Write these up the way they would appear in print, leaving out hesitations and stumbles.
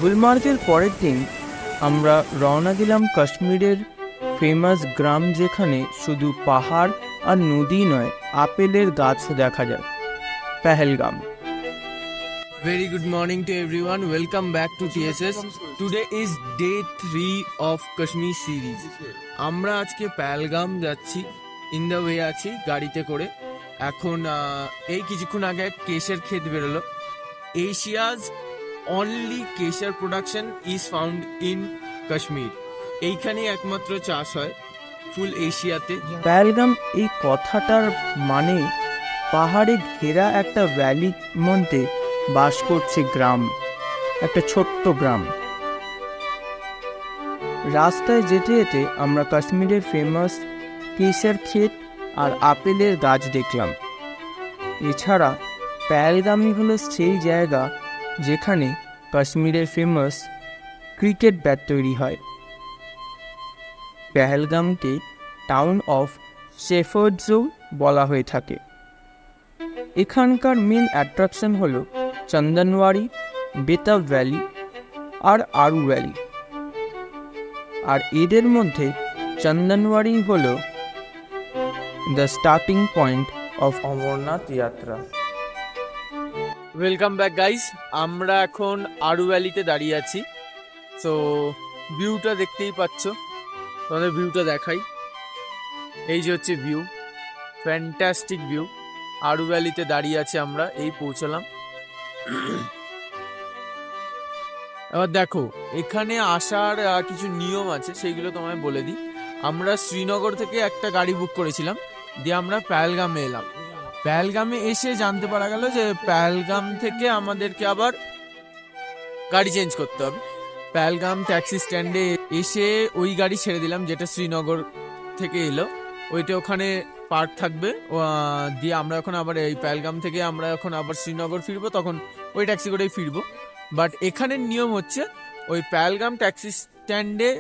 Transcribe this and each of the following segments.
গুলমার্গের পরের দিন আমরা রওনা দিলাম কাশ্মীরের ফেমাস গ্রাম, যেখানে শুধু পাহাড় আর নদী নয়, আপেলের গাছও দেখা যায়, Pahalgam. Very good morning to everyone. Welcome back to TSS. Today is day 3 of Kashmir series. আমরা আজকে পেহেলগাম যাচ্ছি, ইন দ্য ওয়ে আছি গাড়িতে করে। এখন এই কিছুক্ষণ আগে কেশের ক্ষেত বেরোলো। এশিয়াজ অনলি কেশর production is found in Kashmir. এইখানে একমাত্র চাষ হয় ফুল এশিয়াতে। পেহেলগাম এই কথাটার মানে পাহাড়ে ঘেরা একটা ভ্যালির মধ্যে বাস করছে গ্রাম, একটা ছোট্ট গ্রাম। রাস্তায় যেতে যেতে আমরা কাশ্মীরের ফেমাস কেশর ক্ষেত আর আপেলের গাছ দেখলাম। এছাড়া পেহেলগামই হলো সেই জায়গা যেখানে কাশ্মীরের ফেমাস ক্রিকেট ব্যাট তৈরি হয়। পেহেলগামকে টাউন অফ শেফার্ডসও বলা হয়ে থাকে। এখানকার মেন অ্যাট্রাকশন হলো চন্দনওয়ারি, বেতাব ভ্যালি আর আরু ভ্যালি। আর এদের মধ্যে চন্দনওয়ারি হলো the starting point of Amarnath yatra. Welcome back guys. আমরা এখন আরু ভ্যালিতে দাঁড়িয়ে আছি। সো ভিউটা দেখতেই পাচ্ছ, তোমাদের ভিউটা দেখাই। এই যে হচ্ছে ভিউ, ফ্যান্টাস্টিক ভিউ। আরু ভ্যালিতে দাঁড়িয়ে আছি আমরা, এই পৌঁছলাম। এবার দেখো, এখানে আসার কিছু নিয়ম আছে, সেইগুলো তোমায় বলে দিই। আমরা শ্রীনগর থেকে একটা গাড়ি বুক করেছিলাম, দিয়ে আমরা পেহেলগামে এলাম। পেহেলগামে এসে জানতে পারা গেল যে পেহেলগাম থেকে আমাদেরকে আবার গাড়ি চেঞ্জ করতে হবে। পেহেলগাম ট্যাক্সি স্ট্যান্ডে এসে ওই গাড়ি ছেড়ে দিলাম যেটা শ্রীনগর থেকে এলো, ওইটা ওখানে পার্ক থাকবে। দিয়ে আমরা এখন আবার এই পেহেলগাম থেকে আমরা এখন আবার শ্রীনগর ফিরবো, তখন ওই ট্যাক্সি করেই ফিরবো। বাট এখানের নিয়ম হচ্ছে ওই পেহেলগাম ট্যাক্সি স্ট্যান্ডে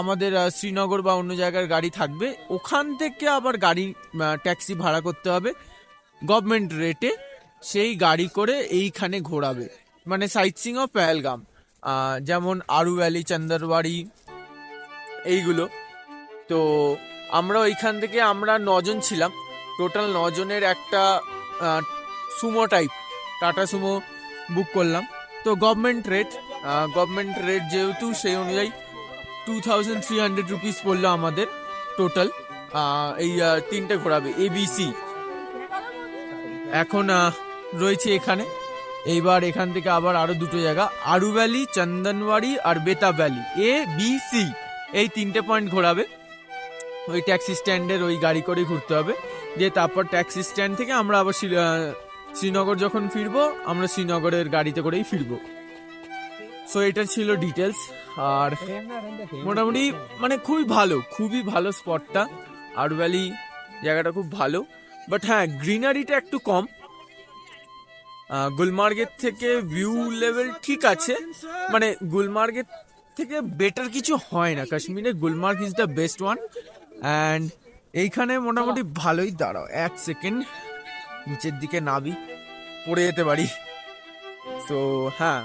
আমাদের শ্রীনগর বা অন্য জায়গার গাড়ি থাকবে, ওখান থেকে আবার গাড়ি ট্যাক্সি ভাড়া করতে হবে গভর্নমেন্ট রেটে। সেই গাড়ি করে এইখানে ঘোরাবে, মানে সাইট সিইং অফ পেহেলগাম, যেমন আরু ভ্যালি, চন্দরবাড়ি, এইগুলো। তো আমরা ওইখান থেকে আমরা 9 জন ছিলাম, টোটাল 9 জনের একটা সুমো টাইপ টাটা সুমো বুক করলাম। তো গভর্নমেন্ট রেট যেহেতু, সেই অনুযায়ী 2300 রুপিস পড়লো আমাদের টোটাল। এই 3টে ঘোরাবে ABC। এখন রয়েছে এখানে। এইবার এখান থেকে আবার আরো 2টো জায়গা, আরু ভ্যালি, চন্দনওয়ারি আর বেতাব ভ্যালি, ABC, এই 3টে পয়েন্ট ঘোরাবে। ওই ট্যাক্সি স্ট্যান্ডের ওই গাড়ি করে ঘুরতে হবে। দিয়ে তারপর ট্যাক্সি স্ট্যান্ড থেকে আমরা আবার শ্রীনগর যখন ফিরবো, আমরা শ্রীনগরের গাড়িতে করেই ফিরবো। সো এটা ছিল ডিটেলস। আর মোটামুটি মানে খুবই ভালো স্পটটা। আরু ভ্যালি জায়গাটা খুব ভালো, বাট হ্যাঁ, গ্রিনারিটা একটু কম। গুলমার্গের থেকে ভিউ লেভেল ঠিক আছে, মানে গুলমার্গের থেকে বেটার কিছু হয় না কাশ্মীরে। Gulmarg is the best one. And এইখানে মোটামুটি ভালোই। দাঁড়াও 1 সেকেন্ড, নিচের দিকে নাবি, পড়ে যেতে পারি। তো হ্যাঁ,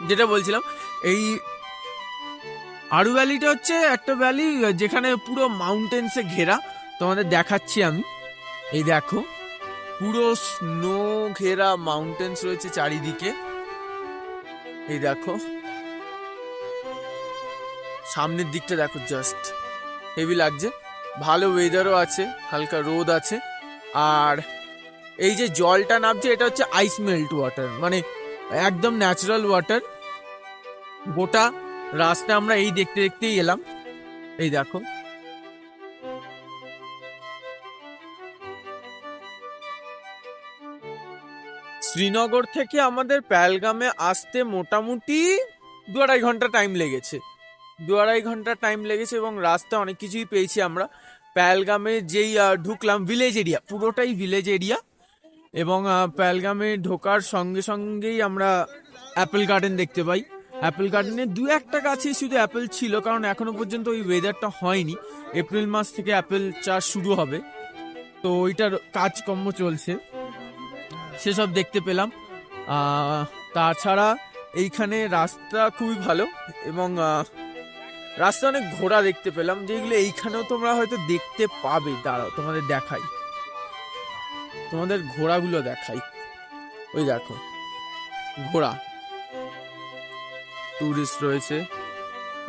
যেটা বলছিলাম, এই আরু ভ্যালিটা হচ্ছে একটা ভ্যালি যেখানে পুরো মাউন্টেন্সে ঘেরা। তোমাদের দেখাচ্ছি আমি, এই দেখো, পুরো স্নো ঘেরা মাউন্টেন্স রয়েছে চারিদিকে। এই দেখো সামনের দিকটা দেখো, জাস্ট হেভি লাগছে। ভালো ওয়েদারও আছে, হালকা রোদ আছে। আর এই যে জলটা নামছে, এটা হচ্ছে আইস মেল্ট ওয়াটার, মানে একদম ন্যাচারাল ওয়াটার। গোটা রাস্তা আমরা এই দেখতেই এলাম। এই দেখো, শ্রীনগর থেকে আমাদের পেহেলগামে আসতে মোটামুটি 2-2.5 ঘন্টা টাইম লেগেছে। 2-2.5 ঘন্টা টাইম লেগেছে এবং রাস্তা অনেক কিছুই পেয়েছি আমরা। পেহেলগামে যেই ঢুকলাম, ভিলেজ এরিয়া, পুরোটাই ভিলেজ এরিয়া। এবং পেহেলগামে ঢোকার সঙ্গে সঙ্গেই আমরা অ্যাপেল গার্ডেন দেখতে পাই। অ্যাপেল গার্ডেনে 2-1টা গাছেই শুধু অ্যাপেল ছিল, কারণ এখনো পর্যন্ত ওই ওয়েদারটা হয়নি। এপ্রিল মাস থেকে অ্যাপেল চাষ শুরু হবে, তো ওইটার কাজকর্ম চলছে, সেসব দেখতে পেলাম। তাছাড়া এইখানে রাস্তা খুবই ভালো এবং রাস্তা অনেক ঘোড়া দেখতে পেলাম, যেগুলো এইখানেও তোমরা হয়তো দেখতে পাবে। দাঁড়াও তোমাদের দেখাই, তোমাদের ঘোড়াগুলো দেখাই। ওই দেখো ঘোড়া, টুরিস্ট রয়েছে,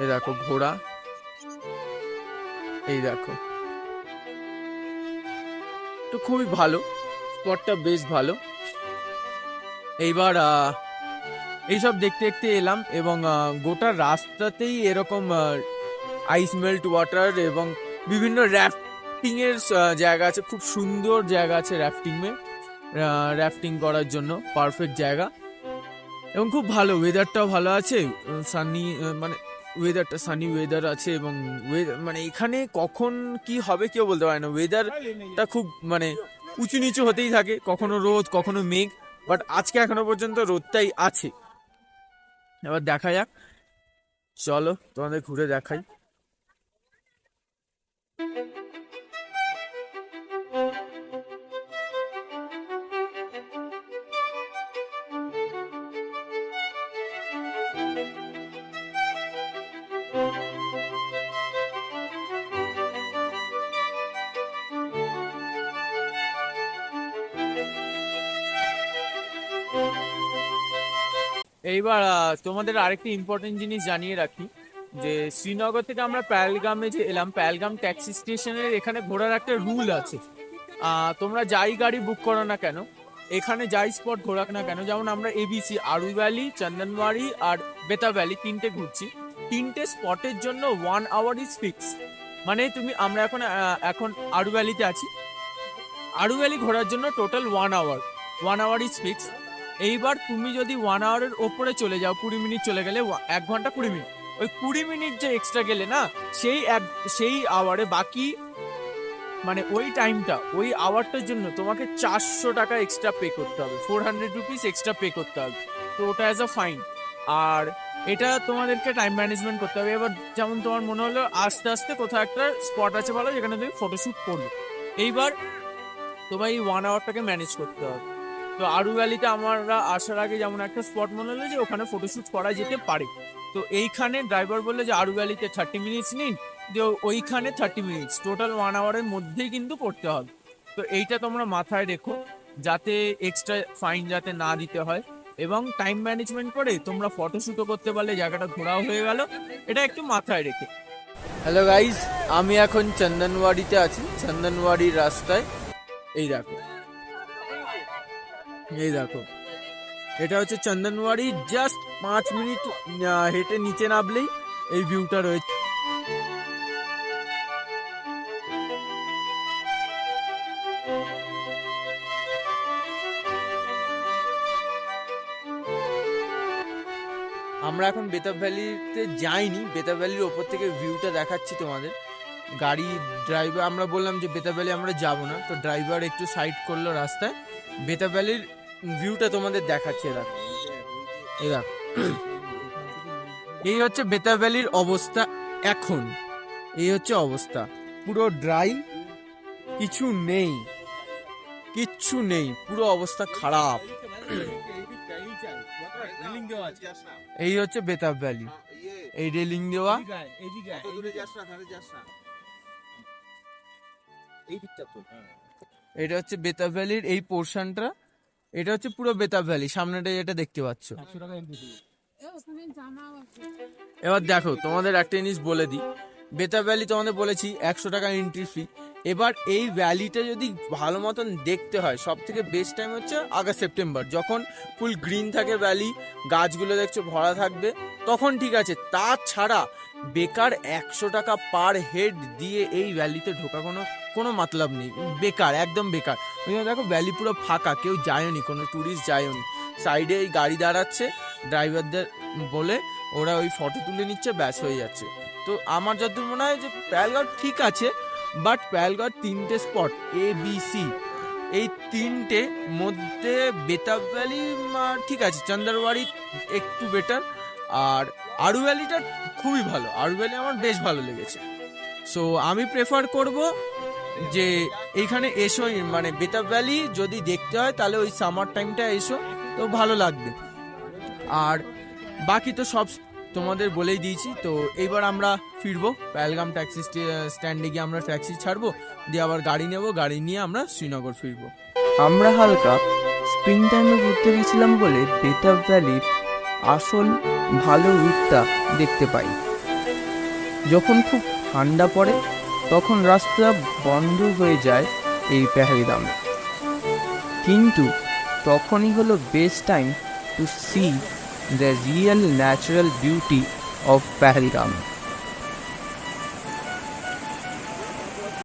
এই দেখো ঘোড়া, এই দেখো। তো খুবই ভালো, স্পটটা বেশ ভালো। এইবার এইসব দেখতে দেখতে এলাম এবং গোটা রাস্তাতেই এরকম আইস মেল্ট ওয়াটার এবং বিভিন্ন র্যাফটিং এর জায়গা আছে, খুব সুন্দর জায়গা আছে র্যাফটিং করার জন্য, পারফেক্ট জায়গা এবং খুব ভালো। ওয়েদারটাও ভালো আছে, সানি মানে ওয়েদারটা সানি ওয়েদার আছে এবং মানে এখানে কখন কি হবে কেউ বলতে পারে না। ওয়েদারটা খুব মানে উঁচু নিচু হতেই থাকে, কখনো রোদ কখনো মেঘ, বাট আজকে এখনো পর্যন্ত রোদটাই আছে। এবার দেখা যাক, চলো তোমাদের ঘুরে দেখাই। এইবার তোমাদের আরেকটি ইম্পর্টেন্ট জিনিস জানিয়ে রাখি, যে শ্রীনগর থেকে আমরা পেহেলগামে যে এলাম, পেহেলগাম ট্যাক্সি স্টেশনের এখানে ঘোরার একটা রুল আছে। তোমরা যাই গাড়ি বুক করো না কেন, এখানে যাই স্পট ঘোরাক না কেন, যেমন আমরা এবিসি, আরু ভ্যালি, চন্দনওয়াড়ি আর বেতা ভ্যালি তিনটে ঘুরছি, তিনটে স্পটের জন্য 1 আওয়ার ইজ ফিক্স। মানে আমরা এখন আরু ভ্যালিতে আছি, আরু ভ্যালি ঘোরার জন্য টোটাল 1 আওয়ার ইজ ফিক্স। এইবার তুমি যদি 1 আওয়ারের ওপরে চলে যাও, 20 মিনিট চলে গেলে 1 ঘন্টা 20 মিনিট, ওই 20 মিনিট যে এক্সট্রা গেলে না, সেই আওয়ারে বাকি মানে ওই টাইমটা, ওই আওয়ারটার জন্য তোমাকে 400 টাকা এক্সট্রা পে করতে হবে, 400 রুপিস এক্সট্রা পে করতে হবে। তো ওটা অ্যাজ আ ফাইন। আর এটা তোমাদেরকে টাইম ম্যানেজমেন্ট করতে হবে। এবার যেমন তোমার মনে হলো আস্তে আস্তে কোথাও একটা স্পট আছে ভালো, যেখানে তুমি ফটোশ্যুট করবে, এইবার তোমার এই 1 আওয়ারটাকে ম্যানেজ করতে হবে। তো আরু ভ্যালিতে আমরা আসার আগে যেমন একটা স্পট মনে হলো যে ওখানে ফটোশ্যুট করা যেতে পারে, তো এইখানে ড্রাইভার বললো যে আরু ভ্যালিতে 30 মিনিটস নিন, যে ওইখানে 30 মিনিটস, টোটাল 1 আওয়ারের মধ্যেই কিন্তু করতে হবে। তো এইটা তোমরা মাথায় রেখো, যাতে এক্সট্রা ফাইন যাতে না দিতে হয়, এবং টাইম ম্যানেজমেন্ট করে তোমরা ফটোশ্যুটও করতে পারলে, জায়গাটা ঘোরাও হয়ে গেল, এটা একটু মাথায় রেখে। হ্যালো গাইজ, আমি এখন চন্দনওয়াড়িতে আছি, চন্দনওয়াড়ির রাস্তায়। এই দেখো, এই দেখো, এটা হচ্ছে চন্দনওয়াড়ি। জাস্ট 5 মিনিট হেঁটে নিচে নামলেই এই ভিউটা রয়েছে। আমরা এখন বেতাব ভ্যালিতে যাইনি, বেতাব ভ্যালির ওপর থেকে ভিউটা দেখাচ্ছি তোমাদের। গাড়ি ড্রাইভার, আমরা বললাম যে বেতাব ভ্যালি আমরা যাবো না, তো ড্রাইভার একটু সাইড করলো রাস্তায়, বেতাব ভ্যালির ভিউটা তোমাদের দেখাচ্ছে। দেখো, এই দেখো, এই হচ্ছে বেতাব ভ্যালির অবস্থা এখন। এই হচ্ছে অবস্থা, পুরো ড্রাই, কিছু নেই, কিচ্ছু নেই, পুরো অবস্থা খারাপ। এই হচ্ছে বেতাব ভ্যালি, এই রেলিং দেওয়া। এটা হচ্ছে বেতাব ভ্যালির এই পোর্শনটা, এটা হচ্ছে পুরো বেতাব ভ্যালি, সামনেটা যেটা দেখতে পাচ্ছ। এবার দেখো, তোমাদের একটা জিনিস বলে দিই, বেতাব ভ্যালি তোমাদের বলেছি 100 টাকা এন্ট্রি ফি। এবার এই ভ্যালিটা যদি ভালো মতন দেখতে হয়, সব থেকে বেস্ট টাইম হচ্ছে আগস্ট সেপ্টেম্বর, যখন ফুল গ্রিন থাকে ভ্যালি, গাছগুলো দেখছো ভরা থাকবে, তখন ঠিক আছে। তাছাড়া বেকার 100 টাকা পার হেড দিয়ে এই ভ্যালিতে ঢোকা কোনো মাতলাব নেই, বেকার, একদম বেকার। ওই জন্য দেখো ভ্যালি পুরো ফাঁকা, কেউ যায়নি, কোনো ট্যুরিস্ট যায়নি। সাইডে এই গাড়ি দাঁড়াচ্ছে, ড্রাইভারদের বলে ওরা ওই ফটো তুলে নিচ্ছে, ব্যাস হয়ে যাচ্ছে। তো আমার যতদূর মনে হয় যে পেহেলগাঁও ঠিক আছে, বাট পেহেলগাঁও 3টে স্পট ABC, এই 3টে মধ্যে বেতাব ভ্যালি ঠিক আছে, চন্দনওয়াড়ি একটু বেটার, আর আরু ভ্যালিটা খুবই ভালো। আরু ভ্যালি আমার বেশ ভালো লেগেছে। সো আমি প্রেফার করব যে এইখানে এসো, মানে বেতাব ভ্যালি যদি দেখতে হয় তাহলে ওই সামার টাইমটা এসো, তো ভালো লাগবে। আর বাকি তো সব তোমাদের বলেই দিয়েছি। তো এইবার আমরা ফিরবো পেহেলগাম ট্যাক্সি স্ট্যান্ডে গিয়ে আমরা ট্যাক্সি ছাড়বো, দিয়ে আবার গাড়ি নেব, গাড়ি নিয়ে আমরা শ্রীনগর ফিরবো। আমরা হালকা স্প্রিং টাইমে ঘুরতে গেছিলাম বলে বেতাব ভ্যালির আসল ভালো রূপটা দেখতে পাই। যখন খুব ঠান্ডা পড়ে তখন রাস্তা বন্ধ হয়ে যায় এই পেহেলগামে, কিন্তু তখনই হলো best time to C the real natural beauty of Pahalgam.